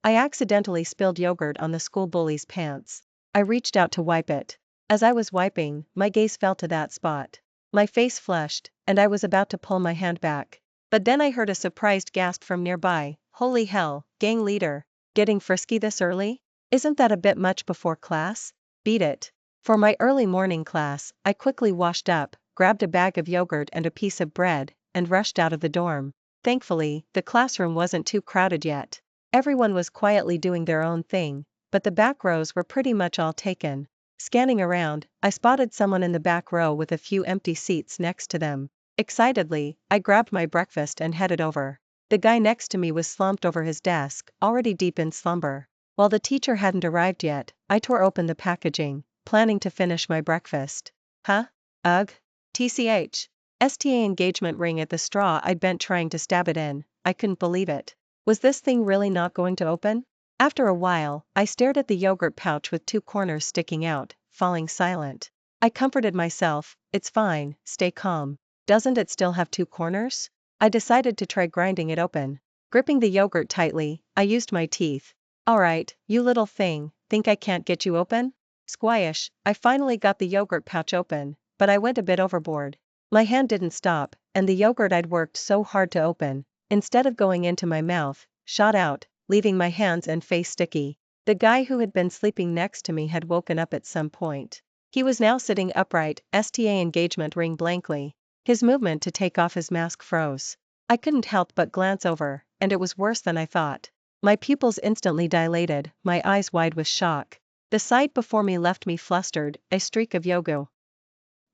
I accidentally spilled yogurt on the school bully's pants. I reached out to wipe it. As I was wiping, my gaze fell to that spot. My face flushed, and I was about to pull my hand back. But then I heard a surprised gasp from nearby. Holy hell, gang leader. Getting frisky this early? Isn't that a bit much before class? Beat it. For my early morning class, I quickly washed up, grabbed a bag of yogurt and a piece of bread, and rushed out of the dorm. Thankfully, the classroom wasn't too crowded yet. Everyone was quietly doing their own thing, but the back rows were pretty much all taken. Scanning around, I spotted someone in the back row with a few empty seats next to them. Excitedly, I grabbed my breakfast and headed over. The guy next to me was slumped over his desk, already deep in slumber. While the teacher hadn't arrived yet, I tore open the packaging, planning to finish my breakfast. Huh? Ugh. TCH. STA engagement ring at the straw I'd bent trying to stab it in. I couldn't believe it. Was this thing really not going to open? After a while, I stared at the yogurt pouch with two corners sticking out, falling silent. I comforted myself, it's fine, stay calm. Doesn't it still have two corners? I decided to try grinding it open. Gripping the yogurt tightly, I used my teeth. Alright, you little thing, think I can't get you open? Squish, I finally got the yogurt pouch open, but I went a bit overboard. My hand didn't stop, and the yogurt I'd worked so hard to open, instead of going into my mouth, shot out, leaving my hands and face sticky. The guy who had been sleeping next to me had woken up at some point. He was now sitting upright, STA engagement ring blankly. His movement to take off his mask froze. I couldn't help but glance over, and it was worse than I thought. My pupils instantly dilated, my eyes wide with shock. The sight before me left me flustered, a streak of yogo.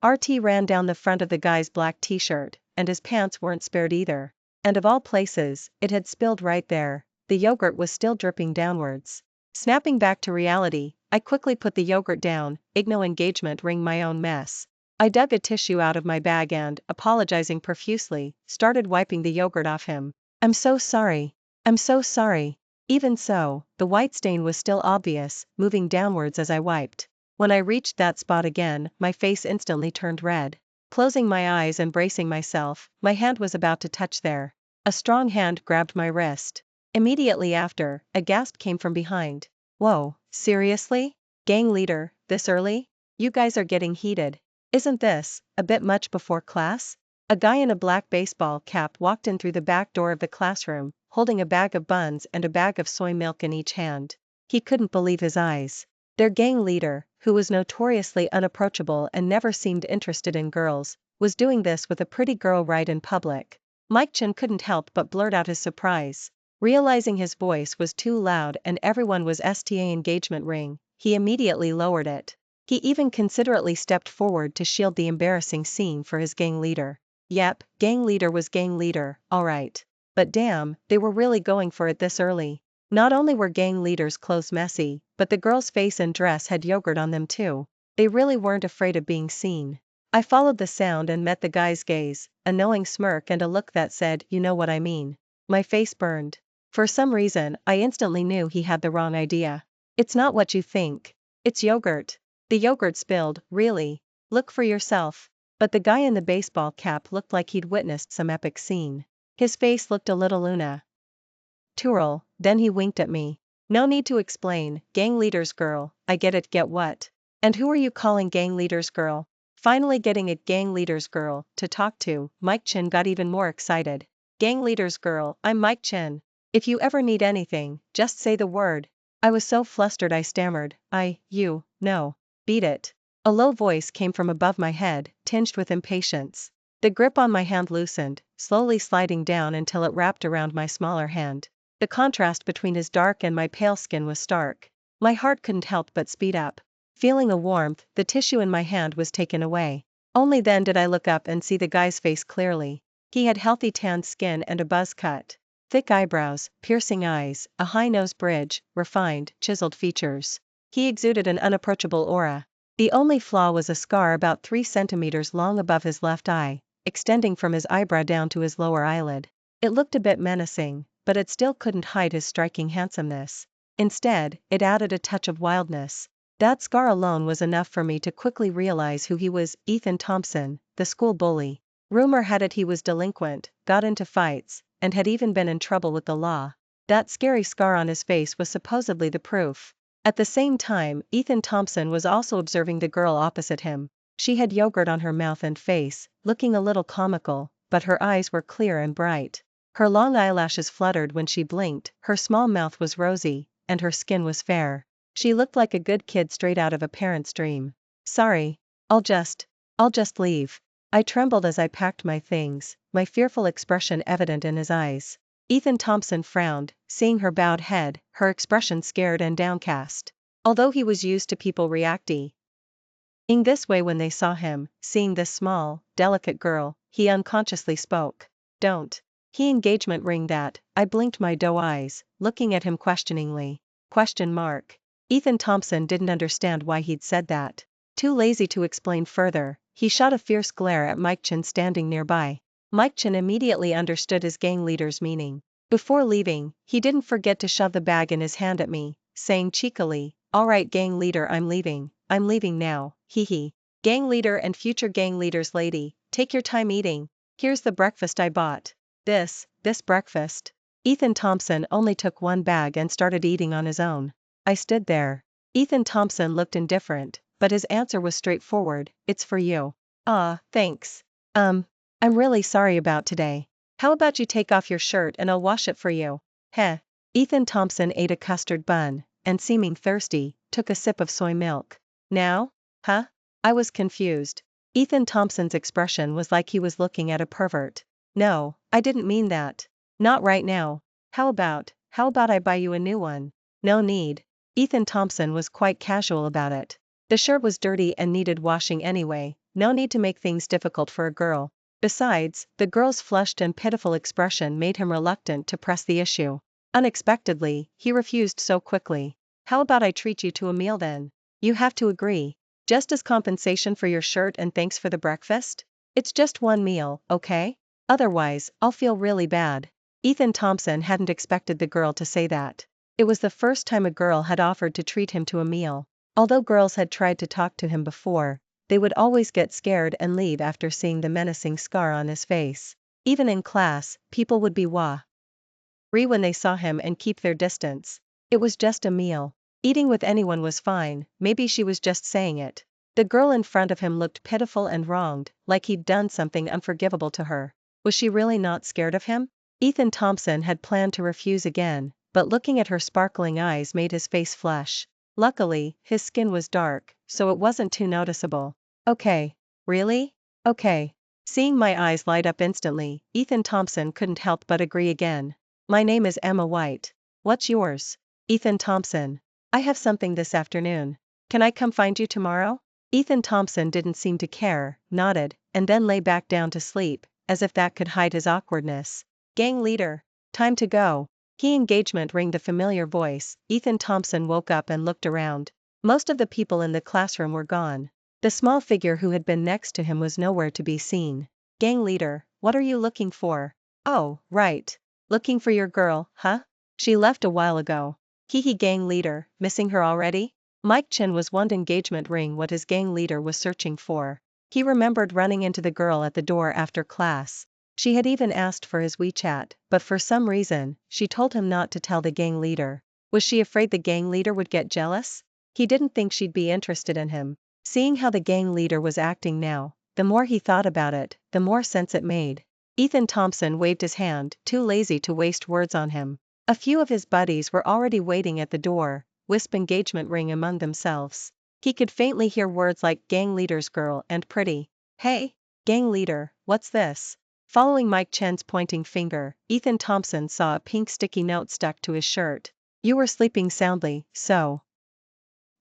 RT ran down the front of the guy's black t-shirt, and his pants weren't spared either. And of all places, it had spilled right there. The yogurt was still dripping downwards. Snapping back to reality, I quickly put the yogurt down, igno engagement ring my own mess. I dug a tissue out of my bag and, apologizing profusely, started wiping the yogurt off him. I'm so sorry. I'm so sorry. Even so, the white stain was still obvious, moving downwards as I wiped. When I reached that spot again, my face instantly turned red. Closing my eyes and bracing myself, my hand was about to touch there. A strong hand grabbed my wrist. Immediately after, a gasp came from behind. Whoa, seriously? Gang leader, this early? You guys are getting heated. Isn't this a bit much before class? A guy in a black baseball cap walked in through the back door of the classroom, holding a bag of buns and a bag of soy milk in each hand. He couldn't believe his eyes. Their gang leader, who was notoriously unapproachable and never seemed interested in girls, was doing this with a pretty girl right in public. Mike Chin couldn't help but blurt out his surprise. Realizing his voice was too loud and everyone was STA engagement ring, he immediately lowered it. He even considerately stepped forward to shield the embarrassing scene for his gang leader. Yep, gang leader was gang leader, alright. But damn, they were really going for it this early. Not only were gang leaders' clothes messy, but the girl's face and dress had yogurt on them too. They really weren't afraid of being seen. I followed the sound and met the guy's gaze, a knowing smirk and a look that said, you know what I mean. My face burned. For some reason, I instantly knew he had the wrong idea. It's not what you think. It's yogurt. The yogurt spilled, really. Look for yourself. But the guy in the baseball cap looked like he'd witnessed some epic scene. His face looked a little natural, then he winked at me. No need to explain, gang leader's girl, I get it, get what? And who are you calling gang leader's girl? Finally getting a gang leader's girl to talk to, Mike Chin got even more excited. Gang leader's girl, I'm Mike Chin. If you ever need anything, just say the word. I was so flustered I stammered, no. Beat it. A low voice came from above my head, tinged with impatience. The grip on my hand loosened, slowly sliding down until it wrapped around my smaller hand. The contrast between his dark and my pale skin was stark. My heart couldn't help but speed up. Feeling a warmth, the tissue in my hand was taken away. Only then did I look up and see the guy's face clearly. He had healthy tanned skin and a buzz cut. Thick eyebrows, piercing eyes, a high nose bridge, refined, chiseled features. He exuded an unapproachable aura. The only flaw was a scar about 3 centimeters long above his left eye, extending from his eyebrow down to his lower eyelid. It looked a bit menacing, but it still couldn't hide his striking handsomeness. Instead, it added a touch of wildness. That scar alone was enough for me to quickly realize who he was, Ethan Thompson, the school bully. Rumor had it he was delinquent, got into fights, and had even been in trouble with the law. That scary scar on his face was supposedly the proof. At the same time, Ethan Thompson was also observing the girl opposite him. She had yogurt on her mouth and face, looking a little comical, but her eyes were clear and bright. Her long eyelashes fluttered when she blinked, her small mouth was rosy, and her skin was fair. She looked like a good kid straight out of a parent's dream. Sorry. I'll just leave. I trembled as I packed my things, my fearful expression evident in his eyes. Ethan Thompson frowned, seeing her bowed head, her expression scared and downcast. Although he was used to people reacting in this way when they saw him, seeing this small, delicate girl, he unconsciously spoke. Don't. He engagement ring that, I blinked my doe eyes, looking at him questioningly. Question mark. Ethan Thompson didn't understand why he'd said that. Too lazy to explain further, he shot a fierce glare at Mike Chin standing nearby. Mike Chin immediately understood his gang leader's meaning. Before leaving, he didn't forget to shove the bag in his hand at me, saying cheekily, "All right, gang leader, I'm leaving now, hee hee. Gang leader and future gang leader's lady, take your time eating. Here's the breakfast I bought." This breakfast. Ethan Thompson only took one bag and started eating on his own. I stood there. Ethan Thompson looked indifferent, but his answer was straightforward, "It's for you." Thanks. I'm really sorry about today. How about you take off your shirt and I'll wash it for you? Heh. Ethan Thompson ate a custard bun, and seeming thirsty, took a sip of soy milk. Now? Huh? I was confused. Ethan Thompson's expression was like he was looking at a pervert. No, I didn't mean that. Not right now. How about I buy you a new one? No need. Ethan Thompson was quite casual about it. The shirt was dirty and needed washing anyway, no need to make things difficult for a girl. Besides, the girl's flushed and pitiful expression made him reluctant to press the issue. Unexpectedly, he refused so quickly. How about I treat you to a meal then? You have to agree. Just as compensation for your shirt and thanks for the breakfast? It's just one meal, okay? Otherwise, I'll feel really bad. Ethan Thompson hadn't expected the girl to say that. It was the first time a girl had offered to treat him to a meal. Although girls had tried to talk to him before, they would always get scared and leave after seeing the menacing scar on his face. Even in class, people would be wary when they saw him and keep their distance. It was just a meal. Eating with anyone was fine, maybe she was just saying it. The girl in front of him looked pitiful and wronged, like he'd done something unforgivable to her. Was she really not scared of him? Ethan Thompson had planned to refuse again, but looking at her sparkling eyes made his face flush. Luckily, his skin was dark, so it wasn't too noticeable. Okay. Really? Okay. Seeing my eyes light up instantly, Ethan Thompson couldn't help but agree again. My name is Emma White. What's yours? Ethan Thompson. I have something this afternoon. Can I come find you tomorrow? Ethan Thompson didn't seem to care, nodded, and then lay back down to sleep, as if that could hide his awkwardness. Gang leader. Time to go. Key engagement ring the familiar voice. Ethan Thompson woke up and looked around. Most of the people in the classroom were gone. The small figure who had been next to him was nowhere to be seen. Gang leader, what are you looking for? Oh, right. Looking for your girl, huh? She left a while ago. Hee gang leader, missing her already? Mike Chin was one engagement ring what his gang leader was searching for. He remembered running into the girl at the door after class. She had even asked for his WeChat, but for some reason, she told him not to tell the gang leader. Was she afraid the gang leader would get jealous? He didn't think she'd be interested in him. Seeing how the gang leader was acting now, the more he thought about it, the more sense it made. Ethan Thompson waved his hand, too lazy to waste words on him. A few of his buddies were already waiting at the door, wisp engagement ring among themselves. He could faintly hear words like gang leader's girl and pretty. Hey, gang leader, what's this? Following Mike Chen's pointing finger, Ethan Thompson saw a pink sticky note stuck to his shirt. You were sleeping soundly, so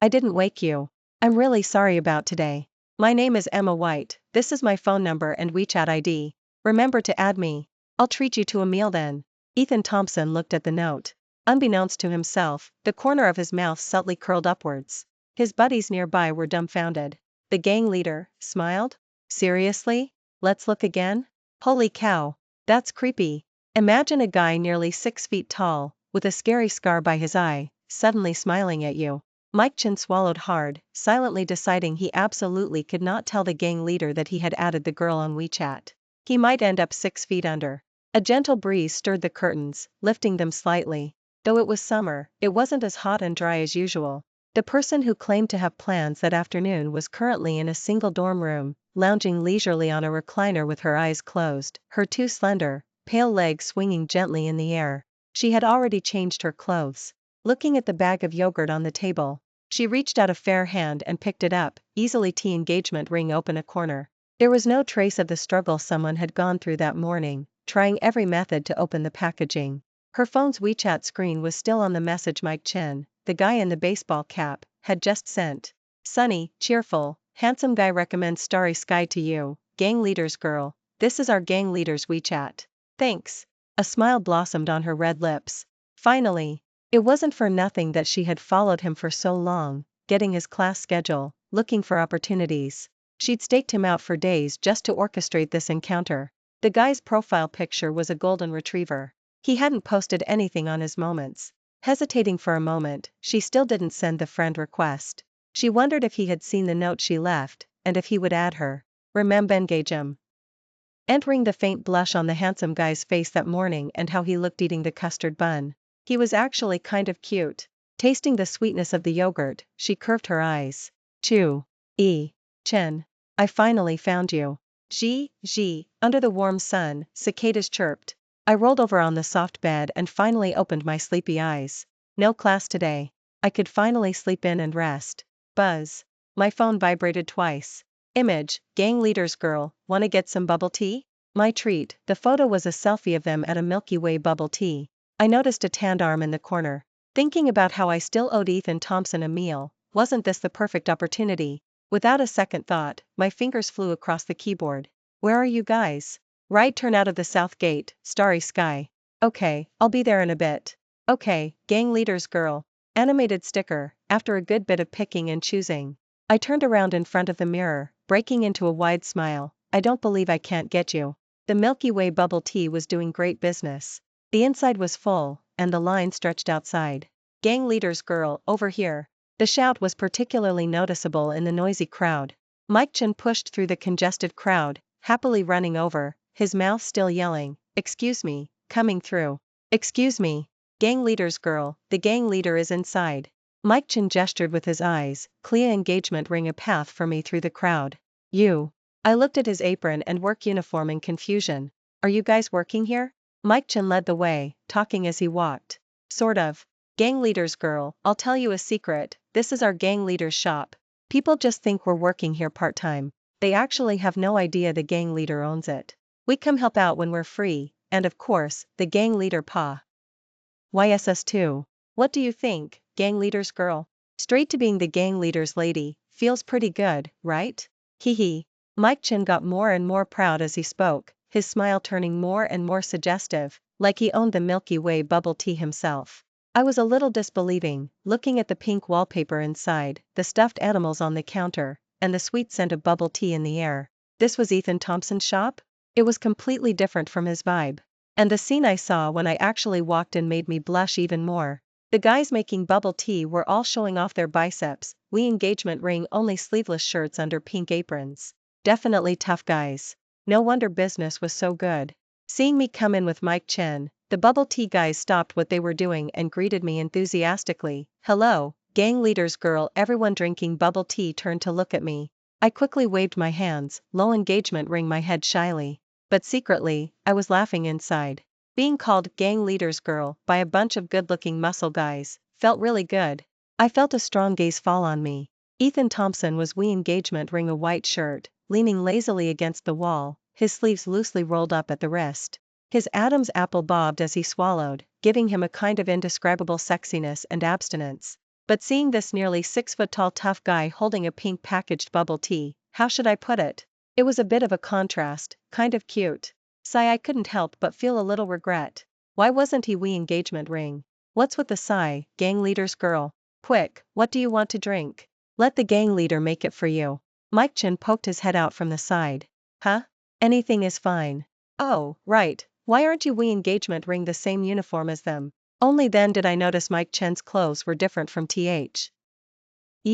I didn't wake you. I'm really sorry about today. My name is Emma White, this is my phone number and WeChat ID. Remember to add me. I'll treat you to a meal then. Ethan Thompson looked at the note. Unbeknownst to himself, the corner of his mouth subtly curled upwards. His buddies nearby were dumbfounded. The gang leader smiled. Seriously? Let's look again? Holy cow. That's creepy. Imagine a guy nearly 6 feet tall, with a scary scar by his eye, suddenly smiling at you. Mike Chin swallowed hard, silently deciding he absolutely could not tell the gang leader that he had added the girl on WeChat. He might end up 6 feet under. A gentle breeze stirred the curtains, lifting them slightly. Though it was summer, it wasn't as hot and dry as usual. The person who claimed to have plans that afternoon was currently in a single dorm room, lounging leisurely on a recliner with her eyes closed, her two slender, pale legs swinging gently in the air. She had already changed her clothes. Looking at the bag of yogurt on the table, she reached out a fair hand and picked it up, easily tea engagement ring open a corner. There was no trace of the struggle someone had gone through that morning, trying every method to open the packaging. Her phone's WeChat screen was still on the message Mike Chen, the guy in the baseball cap, had just sent. Sunny, cheerful, handsome guy recommends Starry Sky to you, gang leader's girl. This is our gang leader's WeChat. Thanks. A smile blossomed on her red lips. Finally. It wasn't for nothing that she had followed him for so long, getting his class schedule, looking for opportunities. She'd staked him out for days just to orchestrate this encounter. The guy's profile picture was a golden retriever. He hadn't posted anything on his moments. Hesitating for a moment, she still didn't send the friend request. She wondered if he had seen the note she left, and if he would add her. Remember engage him. Entering the faint blush on the handsome guy's face that morning and how he looked eating the custard bun. He was actually kind of cute. Tasting the sweetness of the yogurt, she curved her eyes. Chen. I finally found you. Under the warm sun, cicadas chirped. I rolled over on the soft bed and finally opened my sleepy eyes. No class today. I could finally sleep in and rest. Buzz. My phone vibrated twice. Image, gang leader's girl, wanna get some bubble tea? My treat, the photo was a selfie of them at a Milky Way bubble tea. I noticed a tanned arm in the corner. Thinking about how I still owed Ethan Thompson a meal, wasn't this the perfect opportunity? Without a second thought, my fingers flew across the keyboard. Where are you guys? Right turn out of the south gate, Starry Sky. Okay, I'll be there in a bit. Okay, gang leader's girl. Animated sticker, after a good bit of picking and choosing. I turned around in front of the mirror, breaking into a wide smile. I don't believe I can't get you. The Milky Way bubble tea was doing great business. The inside was full, and the line stretched outside. Gang leader's girl, over here. The shout was particularly noticeable in the noisy crowd. Mike Chen pushed through the congested crowd, happily running over, his mouth still yelling, "Excuse me, coming through. Excuse me. Gang leader's girl, the gang leader is inside." Mike Chen gestured with his eyes, clear engagement ring a path for me through the crowd. You. I looked at his apron and work uniform in confusion. Are you guys working here? Mike Chen led the way, talking as he walked. Sort of. Gang leader's girl, I'll tell you a secret, this is our gang leader's shop. People just think we're working here part-time. They actually have no idea the gang leader owns it. We come help out when we're free, and of course, the gang leader pa. YSS2. What do you think, gang leader's girl? Straight to being the gang leader's lady, feels pretty good, right? Hee. Mike Chen got more and more proud as he spoke, his smile turning more and more suggestive, like he owned the Milky Way bubble tea himself. I was a little disbelieving, looking at the pink wallpaper inside, the stuffed animals on the counter, and the sweet scent of bubble tea in the air. This was Ethan Thompson's shop? It was completely different from his vibe. And the scene I saw when I actually walked in made me blush even more. The guys making bubble tea were all showing off their biceps, we engagement ring only sleeveless shirts under pink aprons. Definitely tough guys. No wonder business was so good. Seeing me come in with Mike Chen, the bubble tea guys stopped what they were doing and greeted me enthusiastically. Hello, gang leader's girl. Everyone drinking bubble tea turned to look at me. I quickly waved my hands, low engagement ring my head shyly. But secretly, I was laughing inside. Being called gang leader's girl by a bunch of good-looking muscle guys felt really good. I felt a strong gaze fall on me. Ethan Thompson was we engagement ring a white shirt, leaning lazily against the wall, his sleeves loosely rolled up at the wrist. His Adam's apple bobbed as he swallowed, giving him a kind of indescribable sexiness and abstinence. But seeing this nearly 6-foot-tall tough guy holding a pink packaged bubble tea, how should I put it? It was a bit of a contrast, kind of cute. Sigh, I couldn't help but feel a little regret. Why wasn't he we engagement ring? What's with the sigh, gang leader's girl? Quick, what do you want to drink? Let the gang leader make it for you. Mike Chen poked his head out from the side. Huh? Anything is fine. Oh, right. Why aren't you we engagement ring the same uniform as them? Only then did I notice Mike Chen's clothes were different from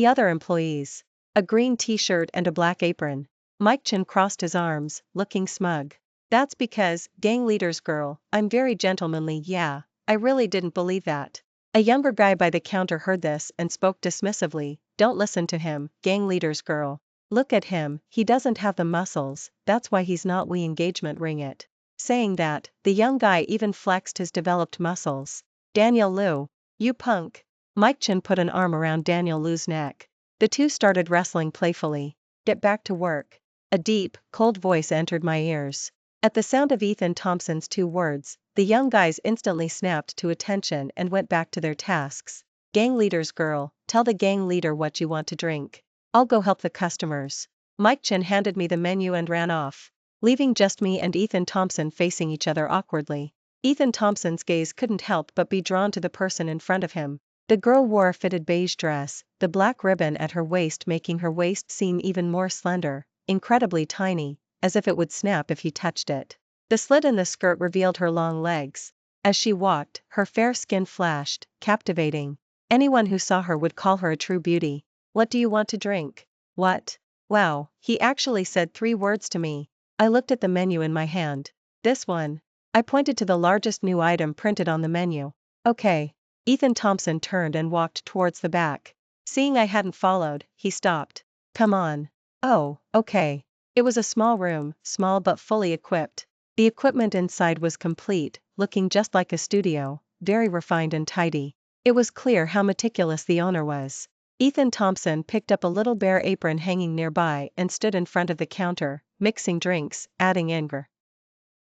other employees. A green t-shirt and a black apron. Mike Chen crossed his arms, looking smug. That's because, gang leader's girl, I'm very gentlemanly, yeah, I really didn't believe that. A younger guy by the counter heard this and spoke dismissively, "Don't listen to him, gang leader's girl. Look at him, he doesn't have the muscles, that's why he's not we engagement ring it." Saying that, the young guy even flexed his developed muscles. "Daniel Liu, you punk." Mike Chin put an arm around Daniel Liu's neck. The two started wrestling playfully. "Get back to work." A deep, cold voice entered my ears. At the sound of Ethan Thompson's two words, the young guys instantly snapped to attention and went back to their tasks. "Gang leader's girl, tell the gang leader what you want to drink. I'll go help the customers." Mike Chin handed me the menu and ran off, leaving just me and Ethan Thompson facing each other awkwardly. Ethan Thompson's gaze couldn't help but be drawn to the person in front of him. The girl wore a fitted beige dress, the black ribbon at her waist making her waist seem even more slender, incredibly tiny, as if it would snap if he touched it. The slit in the skirt revealed her long legs. As she walked, her fair skin flashed, captivating. Anyone who saw her would call her a true beauty. "What do you want to drink?" "What? Wow, he actually said 3 words to me." I looked at the menu in my hand. "This one." I pointed to the largest new item printed on the menu. "Okay." Ethan Thompson turned and walked towards the back. Seeing I hadn't followed, he stopped. "Come on." "Oh, okay." It was a small room, small but fully equipped. The equipment inside was complete, looking just like a studio, very refined and tidy. It was clear how meticulous the owner was. Ethan Thompson picked up a little bare apron hanging nearby and stood in front of the counter, mixing drinks, adding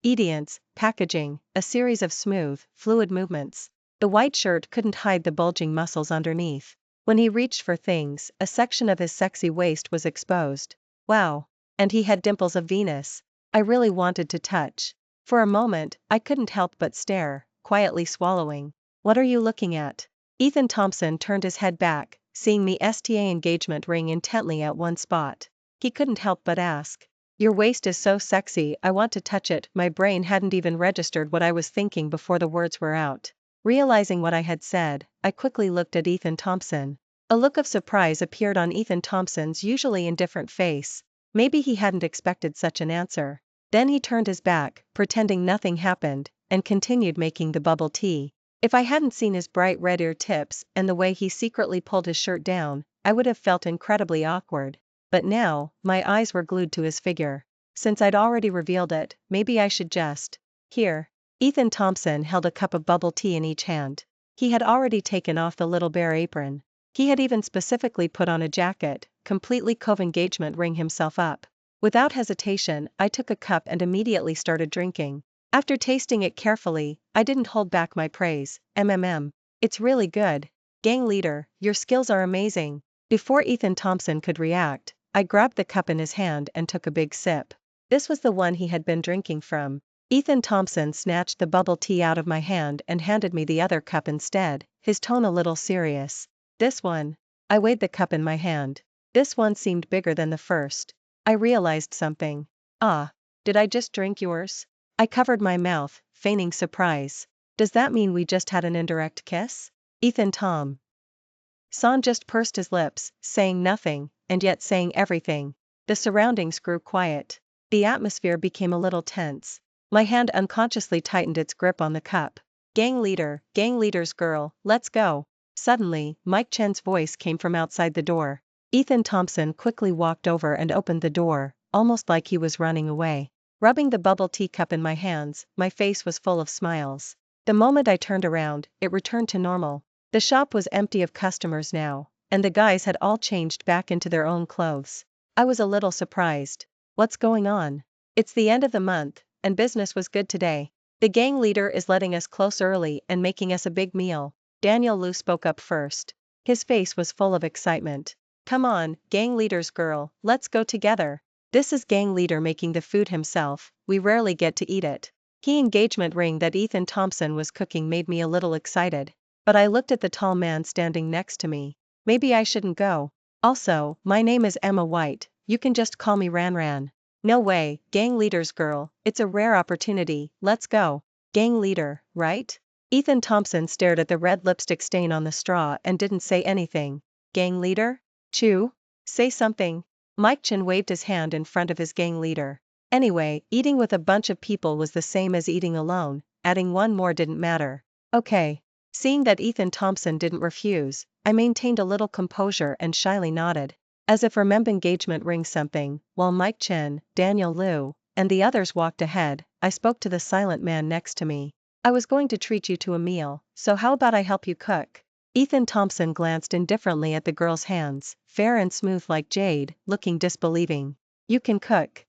ingredients, packaging, a series of smooth, fluid movements. The white shirt couldn't hide the bulging muscles underneath. When he reached for things, a section of his sexy waist was exposed. Wow. And he had dimples of Venus. I really wanted to touch. For a moment, I couldn't help but stare, quietly swallowing. "What are you looking at?" Ethan Thompson turned his head back, seeing me STA engagement ring intently at one spot. He couldn't help but ask. "Your waist is so sexy, I want to touch it." My brain hadn't even registered what I was thinking before the words were out. Realizing what I had said, I quickly looked at Ethan Thompson. A look of surprise appeared on Ethan Thompson's usually indifferent face. Maybe he hadn't expected such an answer. Then he turned his back, pretending nothing happened, and continued making the bubble tea. If I hadn't seen his bright red ear tips and the way he secretly pulled his shirt down, I would have felt incredibly awkward. But now, my eyes were glued to his figure. Since I'd already revealed it, maybe I should just. "Here." Ethan Thompson held a cup of bubble tea in each hand. He had already taken off the little bare apron. He had even specifically put on a jacket, completely cove engagement ring himself up. Without hesitation, I took a cup and immediately started drinking. After tasting it carefully, I didn't hold back my praise. It's really good. Gang leader, your skills are amazing." Before Ethan Thompson could react, I grabbed the cup in his hand and took a big sip. This was the one he had been drinking from. Ethan Thompson snatched the bubble tea out of my hand and handed me the other cup instead, his tone a little serious. "This one." I weighed the cup in my hand. This one seemed bigger than the first. I realized something. "Ah. Did I just drink yours?" I covered my mouth, feigning surprise. "Does that mean we just had an indirect kiss?" Ethan Thompson just pursed his lips, saying nothing, and yet saying everything. The surroundings grew quiet. The atmosphere became a little tense. My hand unconsciously tightened its grip on the cup. Gang leader's girl, let's go." Suddenly, Mike Chen's voice came from outside the door. Ethan Thompson quickly walked over and opened the door, almost like he was running away. Rubbing the bubble tea cup in my hands, my face was full of smiles. The moment I turned around, it returned to normal. The shop was empty of customers now, and the guys had all changed back into their own clothes. I was a little surprised. "What's going on?" "It's the end of the month, and business was good today. The gang leader is letting us close early and making us a big meal." Daniel Liu spoke up first. His face was full of excitement. "Come on, gang leader's girl, let's go together. This is gang leader making the food himself, we rarely get to eat it." The engagement ring that Ethan Thompson was cooking made me a little excited. But I looked at the tall man standing next to me. Maybe I shouldn't go. "Also, my name is Emma White, you can just call me Ran." "No way, gang leader's girl, it's a rare opportunity, let's go." "Gang leader, right?" Ethan Thompson stared at the red lipstick stain on the straw and didn't say anything. "Gang leader? Chew? Say something." Mike Chin waved his hand in front of his gang leader. Anyway, eating with a bunch of people was the same as eating alone, adding one more didn't matter. Okay. Seeing that Ethan Thompson didn't refuse, I maintained a little composure and shyly nodded, as if remember engagement ring something, while Mike Chen, Daniel Liu, and the others walked ahead. I spoke to the silent man next to me. I was going to treat you to a meal, so how about I help you cook? Ethan Thompson glanced indifferently at the girl's hands, fair and smooth like jade, looking disbelieving. You can cook.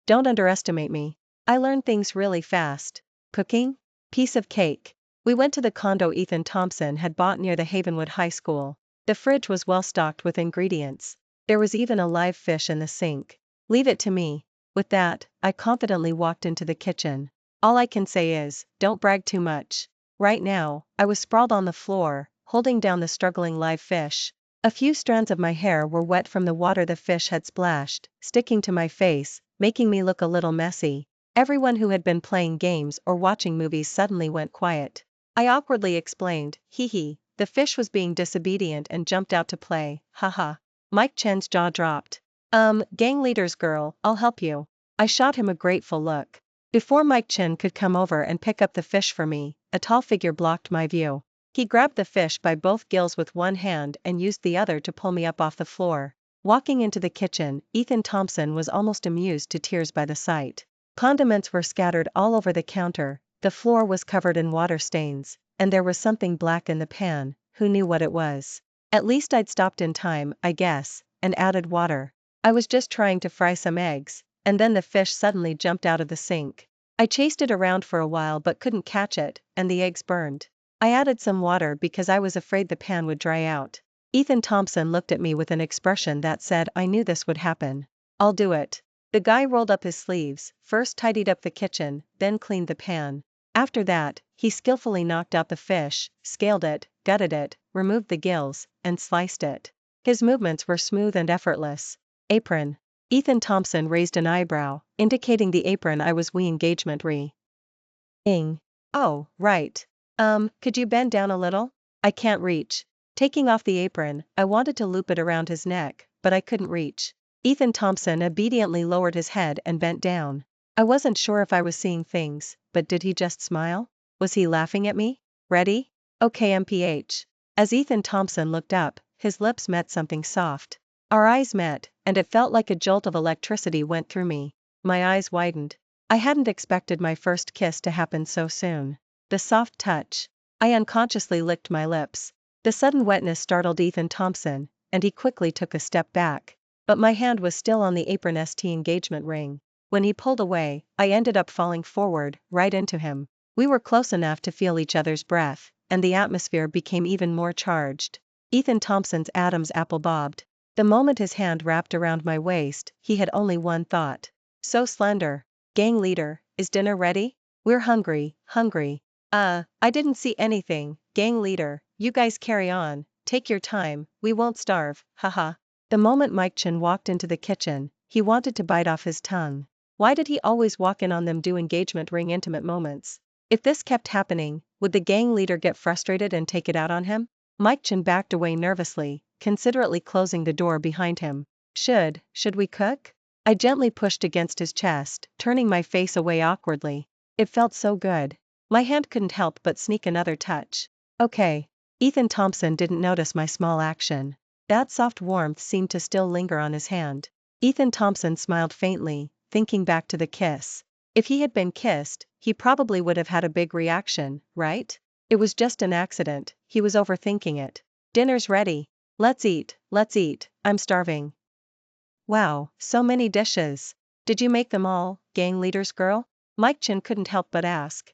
Don't underestimate me. I learn things really fast. Cooking? Piece of cake. We went to the condo Ethan Thompson had bought near the Havenwood High School. The fridge was well stocked with ingredients. There was even a live fish in the sink. Leave it to me. With that, I confidently walked into the kitchen. All I can say is, don't brag too much. Right now, I was sprawled on the floor, holding down the struggling live fish. A few strands of my hair were wet from the water the fish had splashed, sticking to my face, making me look a little messy. Everyone who had been playing games or watching movies suddenly went quiet. I awkwardly explained, hee hee, the fish was being disobedient and jumped out to play, haha. Mike Chen's jaw dropped. Gang leader's girl, I'll help you. I shot him a grateful look. Before Mike Chen could come over and pick up the fish for me, a tall figure blocked my view. He grabbed the fish by both gills with one hand and used the other to pull me up off the floor. Walking into the kitchen, Ethan Thompson was almost amused to tears by the sight. Condiments were scattered all over the counter, the floor was covered in water stains, and there was something black in the pan. Who knew what it was? At least I'd stopped in time, I guess, and added water. I was just trying to fry some eggs, and then the fish suddenly jumped out of the sink. I chased it around for a while but couldn't catch it, and the eggs burned. I added some water because I was afraid the pan would dry out. Ethan Thompson looked at me with an expression that said I knew this would happen. I'll do it. The guy rolled up his sleeves, first tidied up the kitchen, then cleaned the pan. After that, he skillfully knocked out the fish, scaled it, gutted it, removed the gills, and sliced it. His movements were smooth and effortless. Apron. Ethan Thompson raised an eyebrow, indicating the apron I was engagement ing. Oh, right. Could you bend down a little? I can't reach. Taking off the apron, I wanted to loop it around his neck, but I couldn't reach. Ethan Thompson obediently lowered his head and bent down. I wasn't sure if I was seeing things, but did he just smile? Was he laughing at me? Ready? Okay, MPH. As Ethan Thompson looked up, his lips met something soft. Our eyes met, and it felt like a jolt of electricity went through me. My eyes widened. I hadn't expected my first kiss to happen so soon. The soft touch. I unconsciously licked my lips. The sudden wetness startled Ethan Thompson, and he quickly took a step back. But my hand was still on the apron ST engagement ring. When he pulled away, I ended up falling forward, right into him. We were close enough to feel each other's breath, and the atmosphere became even more charged. Ethan Thompson's Adam's apple bobbed. The moment his hand wrapped around my waist, he had only one thought. So slender. Gang leader, is dinner ready? We're hungry, hungry. I didn't see anything, gang leader, you guys carry on, take your time, we won't starve, haha. The moment Mike Chen walked into the kitchen, he wanted to bite off his tongue. Why did he always walk in on them do engagement ring intimate moments? If this kept happening, would the gang leader get frustrated and take it out on him? Mike Chen backed away nervously, considerately closing the door behind him. Should we cook? I gently pushed against his chest, turning my face away awkwardly. It felt so good. My hand couldn't help but sneak another touch. Okay. Ethan Thompson didn't notice my small action. That soft warmth seemed to still linger on his hand. Ethan Thompson smiled faintly, thinking back to the kiss. If he had been kissed, he probably would have had a big reaction, right? It was just an accident, he was overthinking it. Dinner's ready. Let's eat, I'm starving. Wow, so many dishes. Did you make them all, gang leader's girl? Mike Chin couldn't help but ask.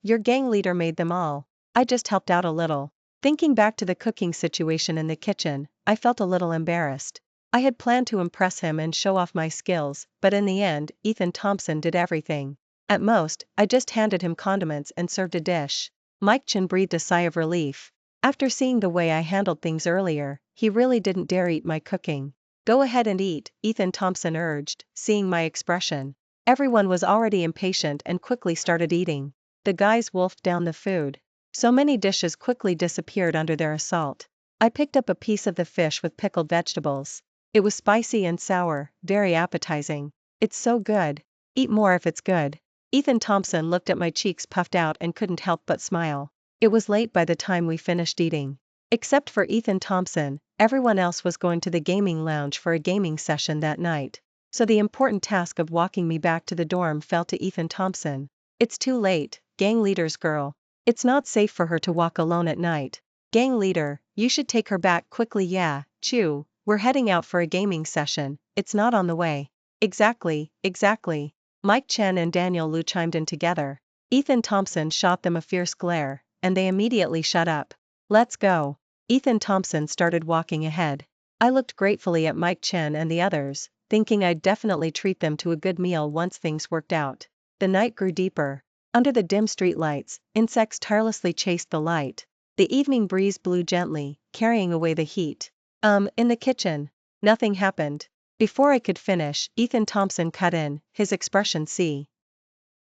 Your gang leader made them all. I just helped out a little. Thinking back to the cooking situation in the kitchen, I felt a little embarrassed. I had planned to impress him and show off my skills, but in the end, Ethan Thompson did everything. At most, I just handed him condiments and served a dish. Mike Chin breathed a sigh of relief. After seeing the way I handled things earlier, he really didn't dare eat my cooking. Go ahead and eat, Ethan Thompson urged, seeing my expression. Everyone was already impatient and quickly started eating. The guys wolfed down the food. So many dishes quickly disappeared under their assault. I picked up a piece of the fish with pickled vegetables. It was spicy and sour, very appetizing. It's so good. Eat more if it's good. Ethan Thompson looked at my cheeks puffed out and couldn't help but smile. It was late by the time we finished eating. Except for Ethan Thompson, everyone else was going to the gaming lounge for a gaming session that night. So the important task of walking me back to the dorm fell to Ethan Thompson. It's too late, gang leader's girl. It's not safe for her to walk alone at night. Gang leader, you should take her back quickly. Yeah, Chew, we're heading out for a gaming session, it's not on the way. Exactly, exactly. Mike Chen and Daniel Liu chimed in together. Ethan Thompson shot them a fierce glare, and they immediately shut up. Let's go. Ethan Thompson started walking ahead. I looked gratefully at Mike Chen and the others, thinking I'd definitely treat them to a good meal once things worked out. The night grew deeper. Under the dim streetlights, insects tirelessly chased the light. The evening breeze blew gently, carrying away the heat. In the kitchen. Nothing happened. Before I could finish, Ethan Thompson cut in, his expression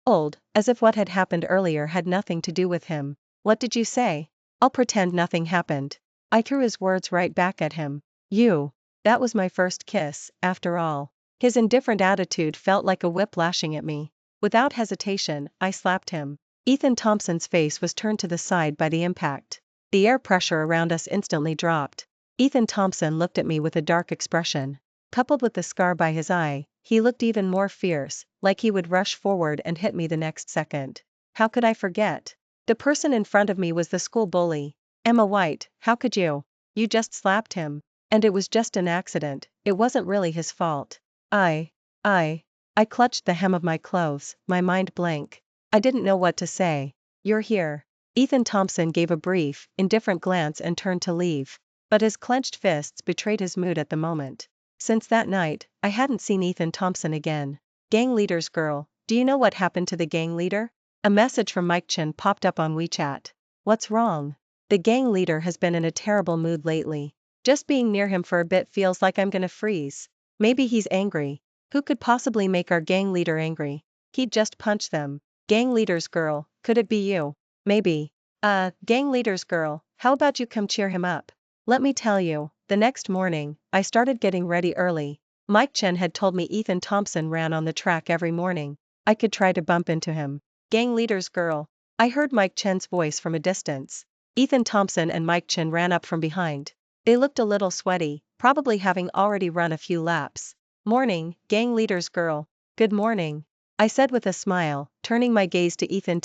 old, as if what had happened earlier had nothing to do with him. What did you say? I'll pretend nothing happened. I threw his words right back at him. That was my first kiss, after all. His indifferent attitude felt like a whip lashing at me. Without hesitation, I slapped him. Ethan Thompson's face was turned to the side by the impact. The air pressure around us instantly dropped. Ethan Thompson looked at me with a dark expression. Coupled with the scar by his eye, he looked even more fierce, like he would rush forward and hit me the next second. How could I forget? The person in front of me was the school bully. Emma White, how could you? You just slapped him. And it was just an accident, it wasn't really his fault. I clutched the hem of my clothes, my mind blank. I didn't know what to say. You're here. Ethan Thompson gave a brief, indifferent glance and turned to leave. But his clenched fists betrayed his mood at the moment. Since that night, I hadn't seen Ethan Thompson again. Gang leader's girl, do you know what happened to the gang leader? A message from Mike Chen popped up on WeChat. What's wrong? The gang leader has been in a terrible mood lately. Just being near him for a bit feels like I'm gonna freeze. Maybe he's angry. Who could possibly make our gang leader angry? He'd just punch them. Gang leader's girl, could it be you? Maybe. Gang leader's girl, how about you come cheer him up? Let me tell you, the next morning, I started getting ready early. Mike Chen had told me Ethan Thompson ran on the track every morning. I could try to bump into him. Gang leader's girl. I heard Mike Chen's voice from a distance. Ethan Thompson and Mike Chen ran up from behind. They looked a little sweaty, probably having already run a few laps. Morning, gang leader's girl. Good morning. I said with a smile, turning my gaze to Ethan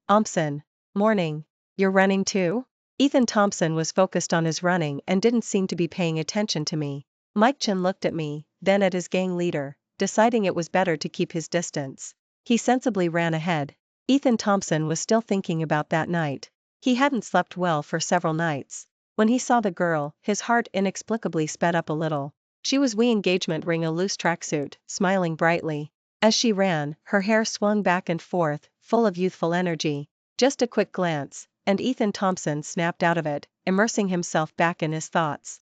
Thompson. Morning. You're running too? Ethan Thompson was focused on his running and didn't seem to be paying attention to me. Mike Chen looked at me, then at his gang leader, deciding it was better to keep his distance. He sensibly ran ahead. Ethan Thompson was still thinking about that night. He hadn't slept well for several nights. When he saw the girl, his heart inexplicably sped up a little. She was engagement ring a loose tracksuit, smiling brightly. As she ran, her hair swung back and forth, full of youthful energy. Just a quick glance, and Ethan Thompson snapped out of it, immersing himself back in his thoughts.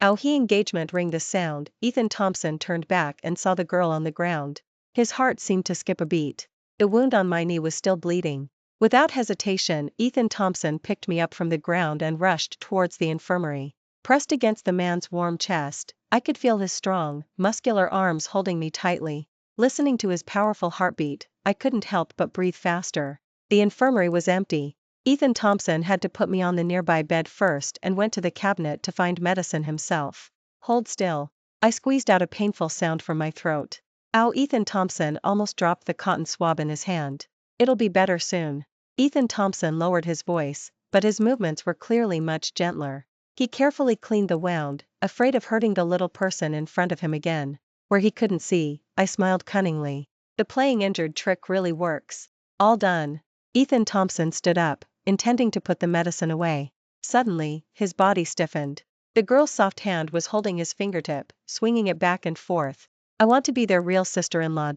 Engagement ring the sound. Ethan Thompson turned back and saw the girl on the ground. His heart seemed to skip a beat. The wound on my knee was still bleeding. Without hesitation, Ethan Thompson picked me up from the ground and rushed towards the infirmary. Pressed against the man's warm chest, I could feel his strong, muscular arms holding me tightly. Listening to his powerful heartbeat, I couldn't help but breathe faster. The infirmary was empty. Ethan Thompson had to put me on the nearby bed first and went to the cabinet to find medicine himself. Hold still. I squeezed out a painful sound from my throat. Ow! Ethan Thompson almost dropped the cotton swab in his hand. It'll be better soon. Ethan Thompson lowered his voice, but his movements were clearly much gentler. He carefully cleaned the wound, afraid of hurting the little person in front of him again. Where he couldn't see, I smiled cunningly. The playing injured trick really works. All done. Ethan Thompson stood up, intending to put the medicine away. Suddenly, his body stiffened. The girl's soft hand was holding his fingertip, swinging it back and forth. I want to be their real sister-in-law.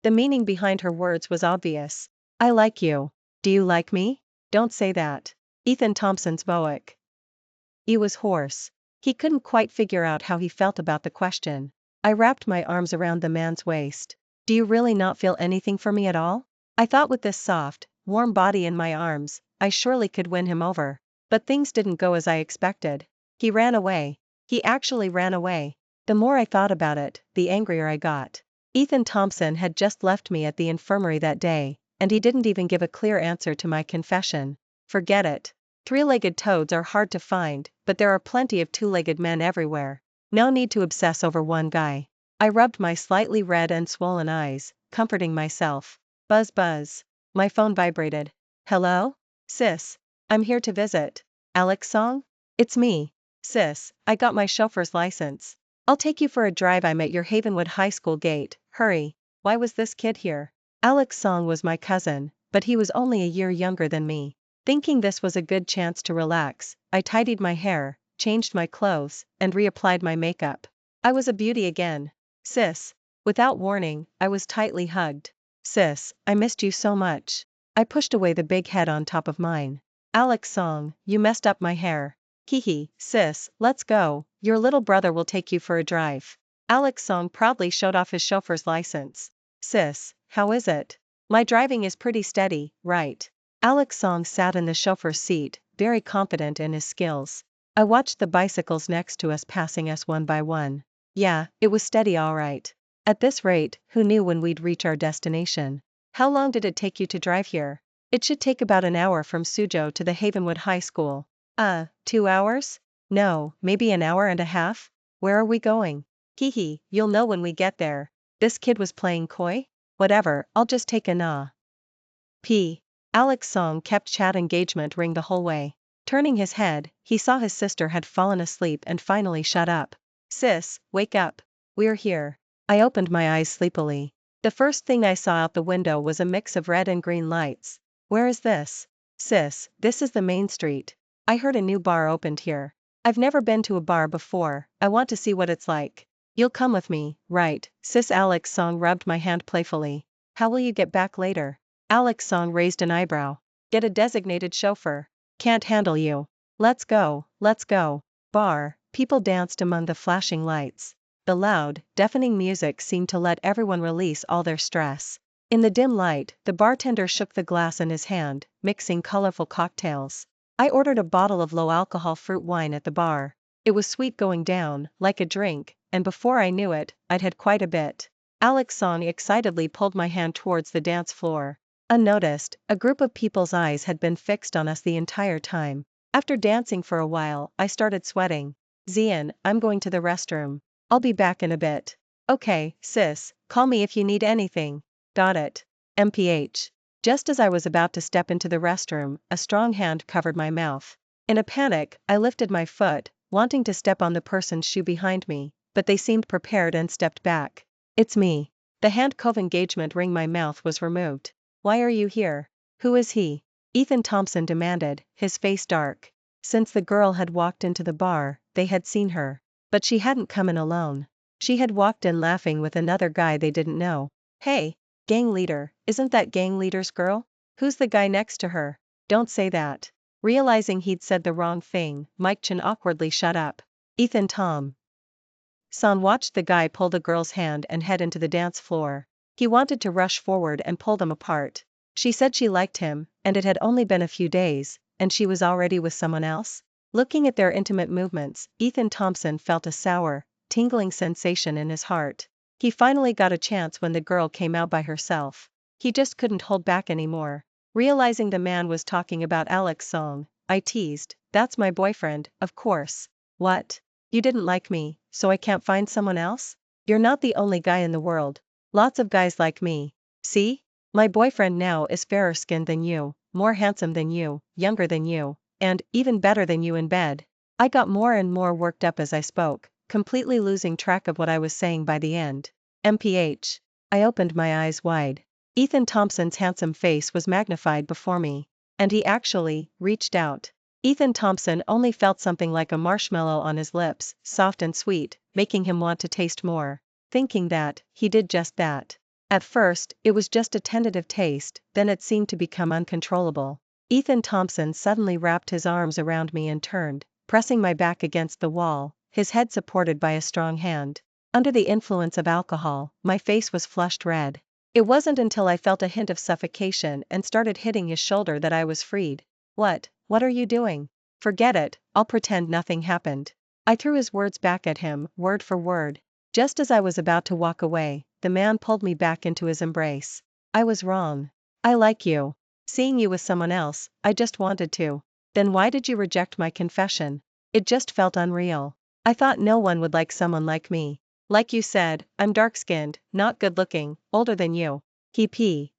The meaning behind her words was obvious. I like you. Do you like me? Don't say that. Ethan Thompson's voice was hoarse. He couldn't quite figure out how he felt about the question. I wrapped my arms around the man's waist. Do you really not feel anything for me at all? I thought with this soft, warm body in my arms, I surely could win him over. But things didn't go as I expected. He ran away. He actually ran away. The more I thought about it, the angrier I got. Ethan Thompson had just left me at the infirmary that day, and he didn't even give a clear answer to my confession. Forget it. Three-legged toads are hard to find, but there are plenty of two-legged men everywhere. No need to obsess over one guy. I rubbed my slightly red and swollen eyes, comforting myself. Buzz buzz. My phone vibrated. Hello? Sis. I'm here to visit. Alex Song? It's me. Sis, I got my chauffeur's license. I'll take you for a drive. I'm at your Havenwood High School gate. Hurry. Why was this kid here? Alex Song was my cousin, but he was only a year younger than me. Thinking this was a good chance to relax, I tidied my hair, changed my clothes, and reapplied my makeup. I was a beauty again. Sis. Without warning, I was tightly hugged. Sis, I missed you so much. I pushed away the big head on top of mine. Alex Song, you messed up my hair. Hehe, sis, let's go, your little brother will take you for a drive. Alex Song proudly showed off his chauffeur's license. Sis, how is it? My driving is pretty steady, right? Alex Song sat in the chauffeur's seat, very confident in his skills. I watched the bicycles next to us passing us one by one. Yeah, it was steady all right. At this rate, who knew when we'd reach our destination? How long did it take you to drive here? It should take about an hour from Suzhou to the Havenwood High School. 2 hours? No, maybe an hour and a half? Where are we going? Hehe, you'll know when we get there. This kid was playing coy? Whatever, I'll just take a nah. Alex Song kept chat engagement ring the whole way. Turning his head, he saw his sister had fallen asleep and finally shut up. Sis, wake up. We're here. I opened my eyes sleepily. The first thing I saw out the window was a mix of red and green lights. Where is this? Sis, this is the main street. I heard a new bar opened here. I've never been to a bar before, I want to see what it's like. You'll come with me, right? Sis. Alex Song rubbed my hand playfully. How will you get back later? Alex Song raised an eyebrow. Get a designated chauffeur. Can't handle you. Let's go, let's go. Bar. People danced among the flashing lights. The loud, deafening music seemed to let everyone release all their stress. In the dim light, the bartender shook the glass in his hand, mixing colorful cocktails. I ordered a bottle of low-alcohol fruit wine at the bar. It was sweet going down, like a drink, and before I knew it, I'd had quite a bit. Alex Song excitedly pulled my hand towards the dance floor. Unnoticed, a group of people's eyes had been fixed on us the entire time. After dancing for a while, I started sweating. Zian, I'm going to the restroom. I'll be back in a bit. Okay, sis, call me if you need anything. Got it. MPH. Just as I was about to step into the restroom, a strong hand covered my mouth. In a panic, I lifted my foot, wanting to step on the person's shoe behind me, but they seemed prepared and stepped back. It's me. The hand cove engagement ring my mouth was removed. Why are you here? Who is he? Ethan Thompson demanded, his face dark. Since the girl had walked into the bar, they had seen her. But she hadn't come in alone. She had walked in laughing with another guy they didn't know. Hey, gang leader, isn't that gang leader's girl? Who's the guy next to her? Don't say that. Realizing he'd said the wrong thing, Mike Chan awkwardly shut up. Ethan Tom. Son watched the guy pull the girl's hand and head into the dance floor. He wanted to rush forward and pull them apart. She said she liked him, and it had only been a few days, and she was already with someone else? Looking at their intimate movements, Ethan Thompson felt a sour, tingling sensation in his heart. He finally got a chance when the girl came out by herself. He just couldn't hold back anymore. Realizing the man was talking about Alex Song, I teased, that's my boyfriend, of course. What? You didn't like me, so I can't find someone else? You're not the only guy in the world. Lots of guys like me. See? My boyfriend now is fairer skinned than you, more handsome than you, younger than you, and even better than you in bed. I got more and more worked up as I spoke, completely losing track of what I was saying by the end. MPH. I opened my eyes wide. Ethan Thompson's handsome face was magnified before me. And he actually reached out. Ethan Thompson only felt something like a marshmallow on his lips, soft and sweet, making him want to taste more. Thinking that, he did just that. At first, it was just a tentative taste, then it seemed to become uncontrollable. Ethan Thompson suddenly wrapped his arms around me and turned, pressing my back against the wall, his head supported by a strong hand. Under the influence of alcohol, my face was flushed red. It wasn't until I felt a hint of suffocation and started hitting his shoulder that I was freed. What are you doing? Forget it, I'll pretend nothing happened. I threw his words back at him, word for word. Just as I was about to walk away, the man pulled me back into his embrace. I was wrong. I like you. Seeing you with someone else, I just wanted to. Then why did you reject my confession? It just felt unreal. I thought no one would like someone like me. Like you said, I'm dark-skinned, not good-looking, older than you. He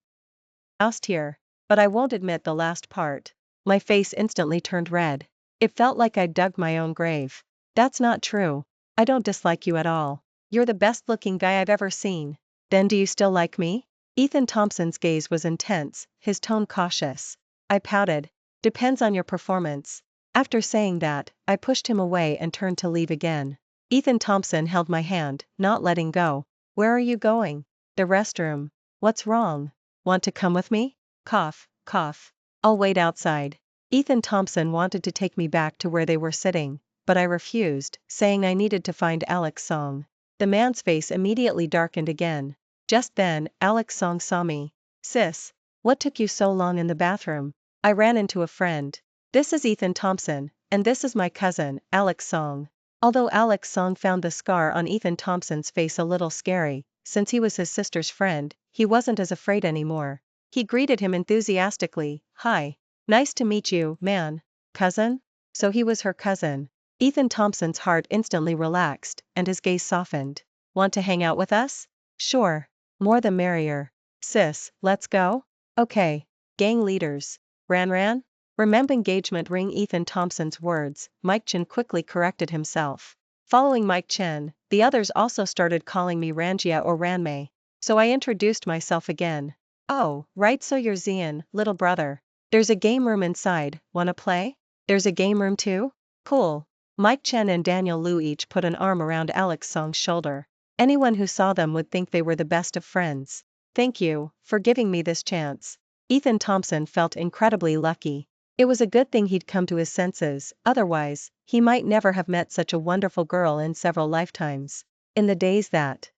asked here. But I won't admit the last part. My face instantly turned red. It felt like I'd dug my own grave. That's not true. I don't dislike you at all. You're the best-looking guy I've ever seen. Then do you still like me? Ethan Thompson's gaze was intense, his tone cautious. I pouted. Depends on your performance. After saying that, I pushed him away and turned to leave again. Ethan Thompson held my hand, not letting go. Where are you going? The restroom. What's wrong? Want to come with me? Cough, cough. I'll wait outside. Ethan Thompson wanted to take me back to where they were sitting, but I refused, saying I needed to find Alex Song. The man's face immediately darkened again. Just then, Alex Song saw me. Sis, what took you so long in the bathroom? I ran into a friend. This is Ethan Thompson, and this is my cousin, Alex Song. Although Alex Song found the scar on Ethan Thompson's face a little scary, since he was his sister's friend, he wasn't as afraid anymore. He greeted him enthusiastically. Hi. Nice to meet you, man. Cousin? So he was her cousin. Ethan Thompson's heart instantly relaxed, and his gaze softened. Want to hang out with us? Sure. More the merrier. Sis, let's go? Okay. Gang leaders. Ran? Remember engagement ring. Ethan Thompson's words, Mike Chen quickly corrected himself. Following Mike Chen, the others also started calling me Ranjia or Ranmei. So I introduced myself again. Oh, right, so you're Zian, little brother. There's a game room inside, wanna play? There's a game room too? Cool. Mike Chen and Daniel Liu each put an arm around Alex Song's shoulder. Anyone who saw them would think they were the best of friends. Thank you for giving me this chance. Ethan Thompson felt incredibly lucky. It was a good thing he'd come to his senses, otherwise, he might never have met such a wonderful girl in several lifetimes. In the days that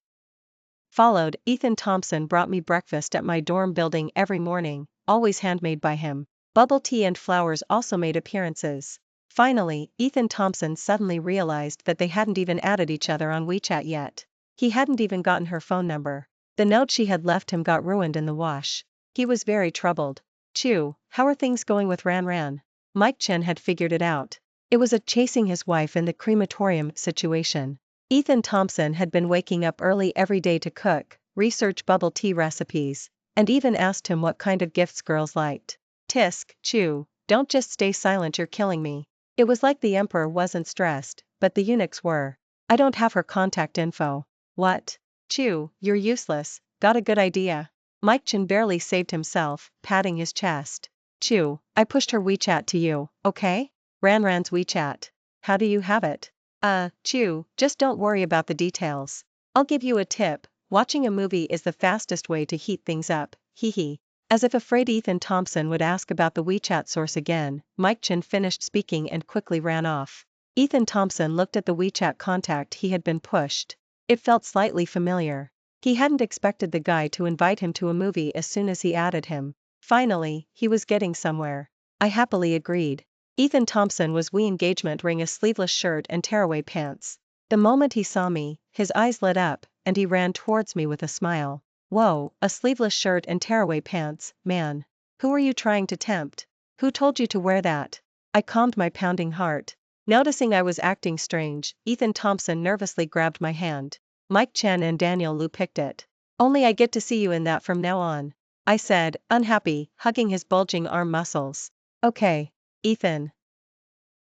followed, Ethan Thompson brought me breakfast at my dorm building every morning, always handmade by him. Bubble tea and flowers also made appearances. Finally, Ethan Thompson suddenly realized that they hadn't even added each other on WeChat yet. He hadn't even gotten her phone number. The note she had left him got ruined in the wash. He was very troubled. Chew, how are things going with Ran? Mike Chen had figured it out. It was a chasing his wife in the crematorium situation. Ethan Thompson had been waking up early every day to cook, research bubble tea recipes, and even asked him what kind of gifts girls liked. Tisk, Chew, don't just stay silent, you're killing me. It was like the emperor wasn't stressed, but the eunuchs were. I don't have her contact info. What? Chew, you're useless, got a good idea. Mike Chen barely saved himself, patting his chest. Chew, I pushed her WeChat to you, okay? Ran's WeChat. How do you have it? Chew, just don't worry about the details. I'll give you a tip, watching a movie is the fastest way to heat things up, hee. As if afraid Ethan Thompson would ask about the WeChat source again, Mike Chen finished speaking and quickly ran off. Ethan Thompson looked at the WeChat contact he had been pushed. It felt slightly familiar. He hadn't expected the guy to invite him to a movie as soon as he added him. Finally, he was getting somewhere. I happily agreed. Ethan Thompson was engagement ring, a sleeveless shirt and tearaway pants. The moment he saw me, his eyes lit up, and he ran towards me with a smile. Whoa, a sleeveless shirt and tearaway pants, man. Who are you trying to tempt? Who told you to wear that? I calmed my pounding heart. Noticing I was acting strange, Ethan Thompson nervously grabbed my hand. Mike Chen and Daniel Liu picked it. Only I get to see you in that from now on. I said, unhappy, hugging his bulging arm muscles. Okay. Ethan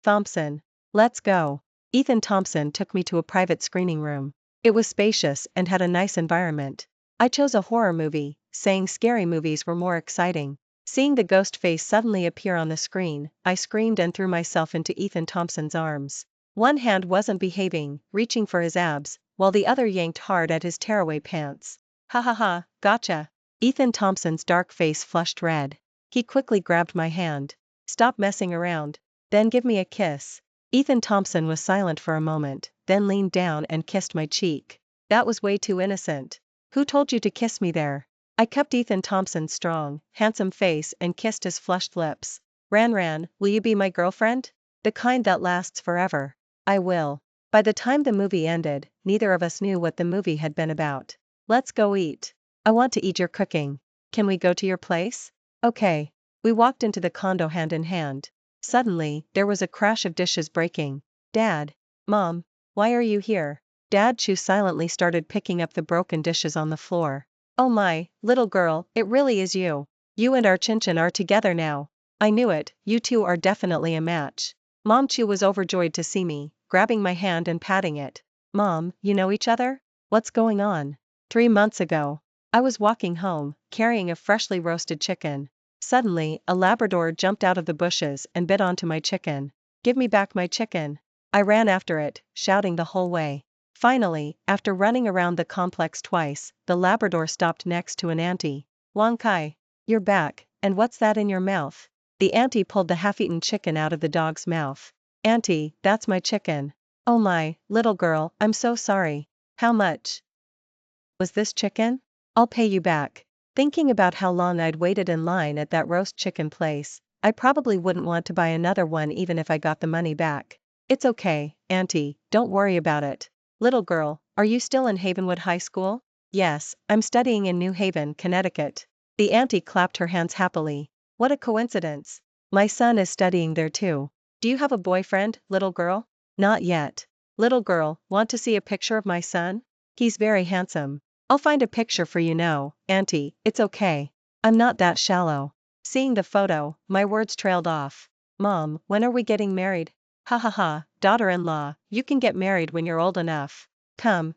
Thompson. Let's go. Ethan Thompson took me to a private screening room. It was spacious and had a nice environment. I chose a horror movie, saying scary movies were more exciting. Seeing the ghost face suddenly appear on the screen, I screamed and threw myself into Ethan Thompson's arms. One hand wasn't behaving, reaching for his abs, while the other yanked hard at his tearaway pants. Ha, gotcha. Ethan Thompson's dark face flushed red. He quickly grabbed my hand. Stop messing around. Then give me a kiss. Ethan Thompson was silent for a moment, then leaned down and kissed my cheek. That was way too innocent. Who told you to kiss me there? I cupped Ethan Thompson's strong, handsome face and kissed his flushed lips. Ran, will you be my girlfriend? The kind that lasts forever. I will. By the time the movie ended, neither of us knew what the movie had been about. Let's go eat. I want to eat your cooking. Can we go to your place? Okay. We walked into the condo hand in hand. Suddenly, there was a crash of dishes breaking. Dad. Mom. Why are you here? Dad Chu silently started picking up the broken dishes on the floor. Oh my, little girl, it really is you. You and our Chinchin are together now. I knew it, you two are definitely a match. Mom Chu was overjoyed to see me, grabbing my hand and patting it. Mom, you know each other? What's going on? 3 months ago. I was walking home, carrying a freshly roasted chicken. Suddenly, a Labrador jumped out of the bushes and bit onto my chicken. Give me back my chicken. I ran after it, shouting the whole way. Finally, after running around the complex twice, the Labrador stopped next to an auntie. Wang Kai, you're back, and what's that in your mouth? The auntie pulled the half-eaten chicken out of the dog's mouth. Auntie, that's my chicken. Oh my, little girl, I'm so sorry. How much was this chicken? I'll pay you back. Thinking about how long I'd waited in line at that roast chicken place, I probably wouldn't want to buy another one even if I got the money back. It's okay, auntie, don't worry about it. Little girl, are you still in Havenwood High School? Yes, I'm studying in New Haven, Connecticut. The auntie clapped her hands happily. What a coincidence. My son is studying there too. Do you have a boyfriend, little girl? Not yet. Little girl, want to see a picture of my son? He's very handsome. I'll find a picture for you now, auntie, it's okay. I'm not that shallow. Seeing the photo, my words trailed off. Mom, when are we getting married? Ha ha ha, daughter-in-law, you can get married when you're old enough. Come,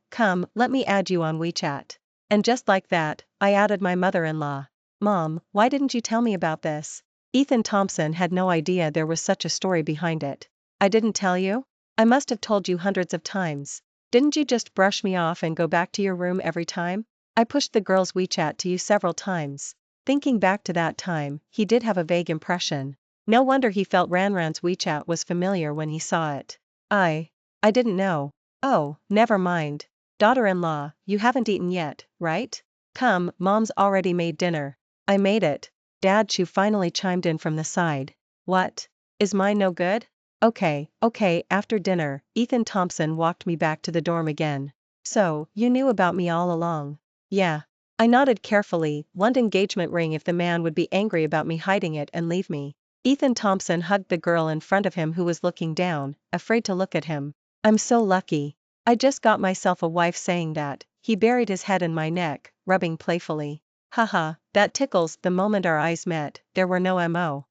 let me add you on WeChat. And just like that, I added my mother-in-law. Mom, why didn't you tell me about this? Ethan Thompson had no idea there was such a story behind it. I didn't tell you? I must have told you hundreds of times. Didn't you just brush me off and go back to your room every time? I pushed the girl's WeChat to you several times. Thinking back to that time, he did have a vague impression. No wonder he felt Ranran's WeChat was familiar when he saw it. I didn't know. Oh, never mind. Daughter-in-law, you haven't eaten yet, right? Come, Mom's already made dinner. I made it. Dad Chu finally chimed in from the side. What? Is mine no good? Okay, after dinner, Ethan Thompson walked me back to the dorm again. So, you knew about me all along? Yeah. I nodded carefully, one engagement ring if the man would be angry about me hiding it and leave me. Ethan Thompson hugged the girl in front of him who was looking down, afraid to look at him. I'm so lucky. I just got myself a wife. Saying that, he buried his head in my neck, rubbing playfully. Haha, that tickles. The moment our eyes met, there were no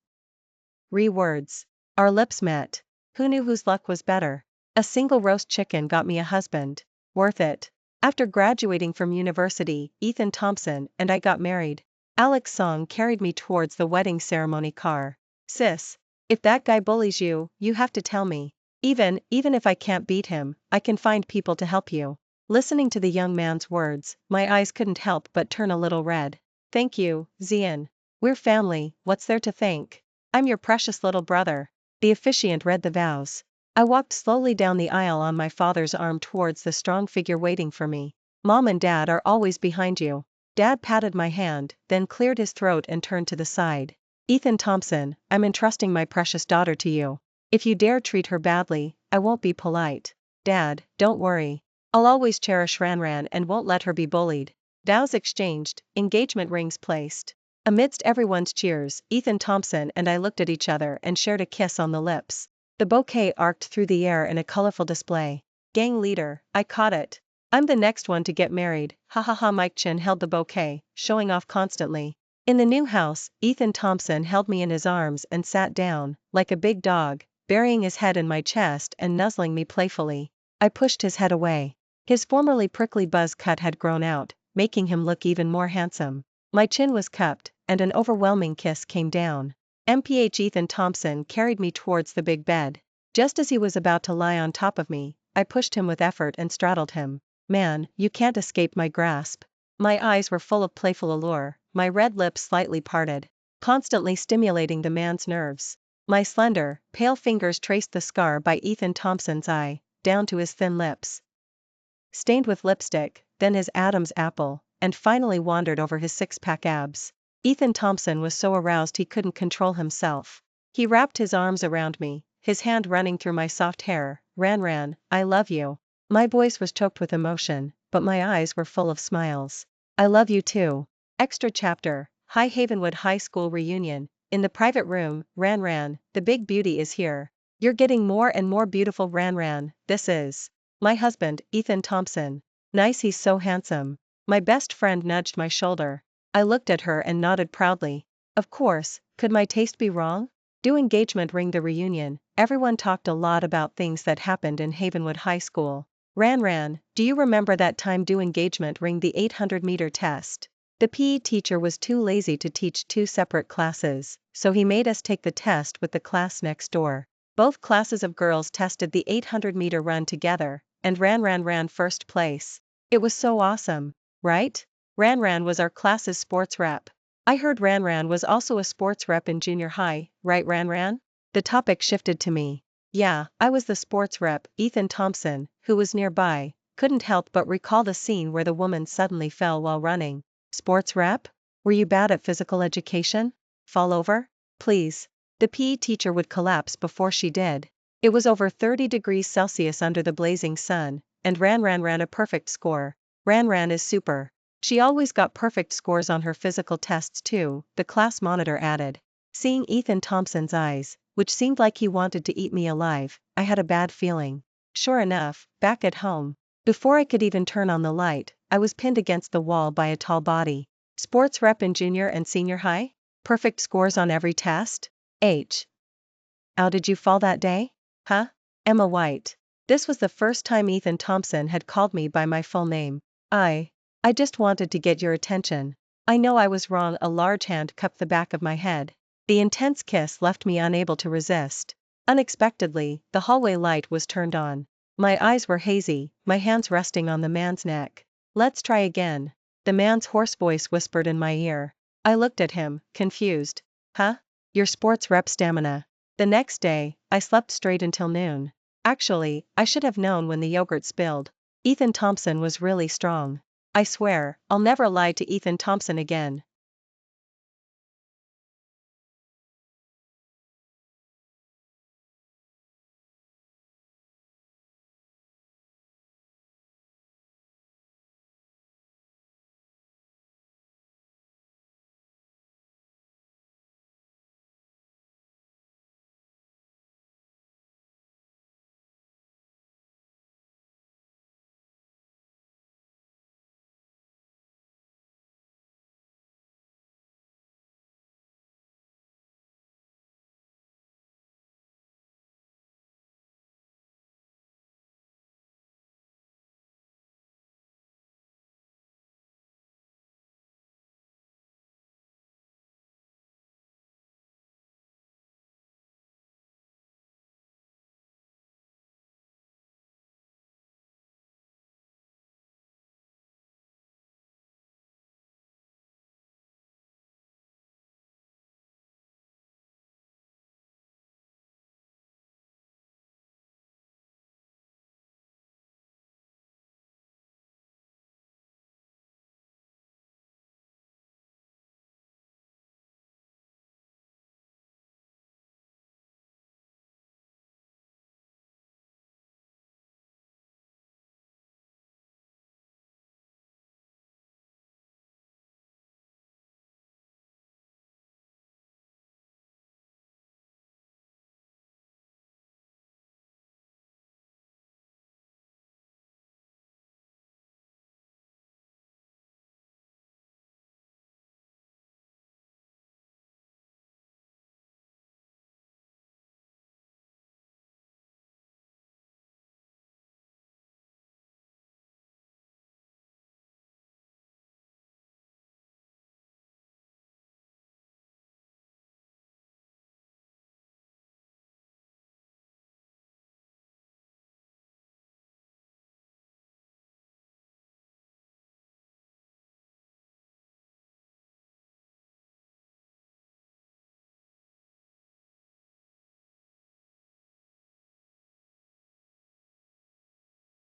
words. Our lips met. Who knew whose luck was better? A single roast chicken got me a husband. Worth it. After graduating from university, Ethan Thompson and I got married. Alex Song carried me towards the wedding ceremony car. Sis, if that guy bullies you, you have to tell me. Even if I can't beat him, I can find people to help you. Listening to the young man's words, my eyes couldn't help but turn a little red. Thank you, Zian. We're family, what's there to thank? I'm your precious little brother. The officiant read the vows. I walked slowly down the aisle on my father's arm towards the strong figure waiting for me. Mom and Dad are always behind you. Dad patted my hand, then cleared his throat and turned to the side. Ethan Thompson, I'm entrusting my precious daughter to you. If you dare treat her badly, I won't be polite. Dad, don't worry. I'll always cherish Ranran and won't let her be bullied. Vows exchanged, engagement rings placed. Amidst everyone's cheers, Ethan Thompson and I looked at each other and shared a kiss on the lips. The bouquet arced through the air in a colorful display. Gang leader, I caught it. I'm the next one to get married. Ha ha ha. Mike Chin held the bouquet, showing off constantly. In the new house, Ethan Thompson held me in his arms and sat down, like a big dog, burying his head in my chest and nuzzling me playfully. I pushed his head away. His formerly prickly buzz cut had grown out, making him look even more handsome. My chin was cupped, and an overwhelming kiss came down. Ethan Thompson carried me towards the big bed. Just as he was about to lie on top of me, I pushed him with effort and straddled him. Man, you can't escape my grasp. My eyes were full of playful allure, my red lips slightly parted, constantly stimulating the man's nerves. My slender, pale fingers traced the scar by Ethan Thompson's eye, down to his thin lips, stained with lipstick, then his Adam's apple, and finally wandered over his six-pack abs. Ethan Thompson was so aroused he couldn't control himself. He wrapped his arms around me, his hand running through my soft hair, Ran, I love you. My voice was choked with emotion, but my eyes were full of smiles. I love you too. Extra chapter, High Havenwood High School Reunion. In the private room, Ran, the big beauty is here. You're getting more and more beautiful, Ran. This is my husband, Ethan Thompson. Nice, he's so handsome. My best friend nudged my shoulder. I looked at her and nodded proudly. Of course, could my taste be wrong? Do engagement ring the reunion. Everyone talked a lot about things that happened in Havenwood High School. Ran, do you remember that time do engagement ring the 800-meter test? The PE teacher was too lazy to teach two separate classes, so he made us take the test with the class next door. Both classes of girls tested the 800-meter run together, and Ran ran first place. It was so awesome, right? Ran was our class's sports rep. I heard Ran was also a sports rep in junior high, right Ran? The topic shifted to me. Yeah, I was the sports rep. Ethan Thompson, who was nearby, couldn't help but recall the scene where the woman suddenly fell while running. Sports rep? Were you bad at physical education? Fall over? Please. The PE teacher would collapse before she did. It was over 30 degrees Celsius under the blazing sun, and Ran ran a perfect score. Ran is super. She always got perfect scores on her physical tests too, the class monitor added. Seeing Ethan Thompson's eyes, which seemed like he wanted to eat me alive, I had a bad feeling. Sure enough, back at home, before I could even turn on the light, I was pinned against the wall by a tall body. Sports rep in junior and senior high? Perfect scores on every test? How did you fall that day? Huh? Emma White. This was the first time Ethan Thompson had called me by my full name. I just wanted to get your attention. I know I was wrong. A large hand cupped the back of my head. The intense kiss left me unable to resist. Unexpectedly, the hallway light was turned on. My eyes were hazy, my hands resting on the man's neck. Let's try again. The man's hoarse voice whispered in my ear. I looked at him, confused. Huh? Your sports rep stamina. The next day, I slept straight until noon. Actually, I should have known when the yogurt spilled. Ethan Thompson was really strong. I swear, I'll never lie to Ethan Thompson again.